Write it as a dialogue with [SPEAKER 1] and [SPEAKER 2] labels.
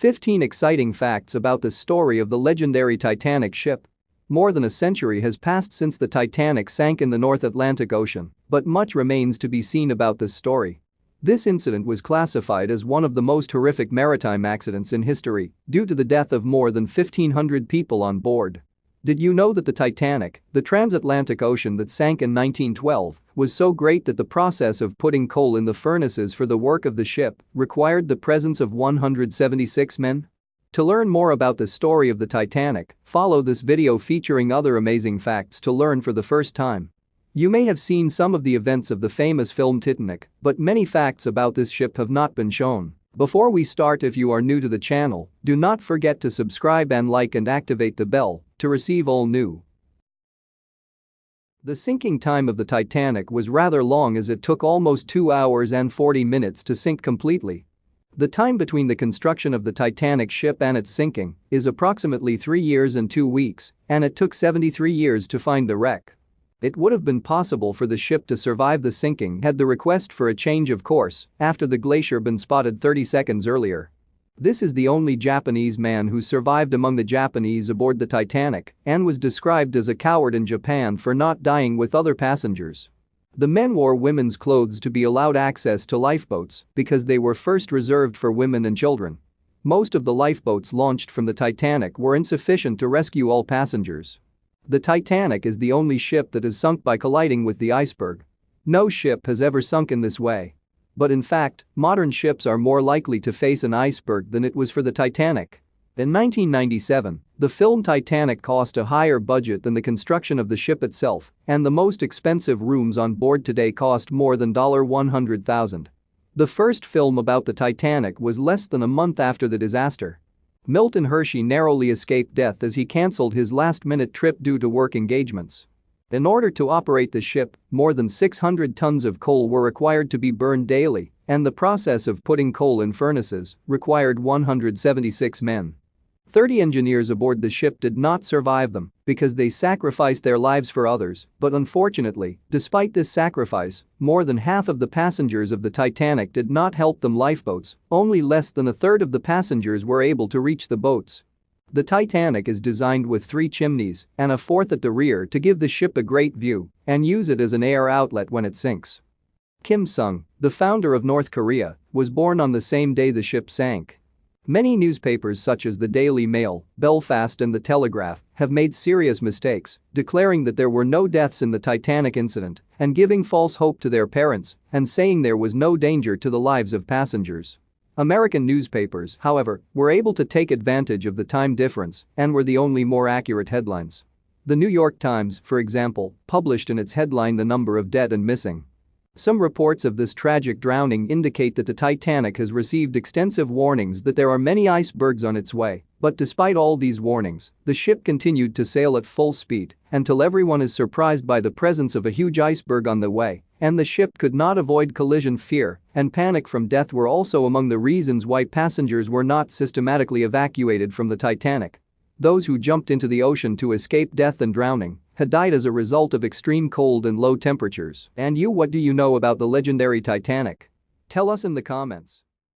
[SPEAKER 1] 15 exciting facts about the story of the legendary Titanic ship. More than a century has passed since the Titanic sank in the North Atlantic Ocean, but much remains to be seen about this story. This incident was classified as one of the most horrific maritime accidents in history due to the death of more than 1,500 people on board. Did you know that the Titanic, the transatlantic ocean that sank in 1912, was so great that the process of putting coal in the furnaces for the work of the ship required the presence of 176 men? To learn more about the story of the Titanic, follow this video featuring other amazing facts to learn for the first time. You may have seen some of the events of the famous film Titanic, but many facts about this ship have not been shown. Before we start, if you are new to the channel, do not forget to subscribe and like and activate the bell to receive all new. The sinking time of the Titanic was rather long, as it took almost 2 hours and 40 minutes to sink completely. The time between the construction of the Titanic ship and its sinking is approximately 3 years and 2 weeks, and it took 73 years to find the wreck. It would have been possible for the ship to survive the sinking had the request for a change of course after the glacier been spotted 30 seconds earlier. This is the only Japanese man who survived among the Japanese aboard the Titanic and was described as a coward in Japan for not dying with other passengers. The men wore women's clothes to be allowed access to lifeboats because they were first reserved for women and children. Most of the lifeboats launched from the Titanic were insufficient to rescue all passengers. The Titanic is the only ship that has sunk by colliding with the iceberg. No ship has ever sunk in this way. But in fact, modern ships are more likely to face an iceberg than it was for the Titanic. In 1997, the film Titanic cost a higher budget than the construction of the ship itself, and the most expensive rooms on board today cost more than $100,000. The first film about the Titanic was less than a month after the disaster. Milton Hershey narrowly escaped death as he cancelled his last-minute trip due to work engagements. In order to operate the ship, more than 600 tons of coal were required to be burned daily, and the process of putting coal in furnaces required 176 men. 30 engineers aboard the ship did not survive them because they sacrificed their lives for others, but unfortunately, despite this sacrifice, more than half of the passengers of the Titanic did not help them lifeboats. Only less than a third of the passengers were able to reach the boats. The Titanic is designed with 3 chimneys and a 4th at the rear to give the ship a great view and use it as an air outlet when it sinks. Kim Sung, the founder of North Korea, was born on the same day the ship sank. Many newspapers such as the Daily Mail, Belfast and The Telegraph have made serious mistakes, declaring that there were no deaths in the Titanic incident and giving false hope to their parents and saying there was no danger to the lives of passengers. American newspapers, however, were able to take advantage of the time difference and were the only more accurate headlines. The New York Times, for example, published in its headline the number of dead and missing. Some reports of this tragic drowning indicate that the Titanic has received extensive warnings that there are many icebergs on its way, but despite all these warnings, the ship continued to sail at full speed until everyone is surprised by the presence of a huge iceberg on the way, and the ship could not avoid collision. Fear and panic from death were also among the reasons why passengers were not systematically evacuated from the Titanic. Those who jumped into the ocean to escape death and drowning had died as a result of extreme cold and low temperatures. And you, what do you know about the legendary Titanic? Tell us in the comments.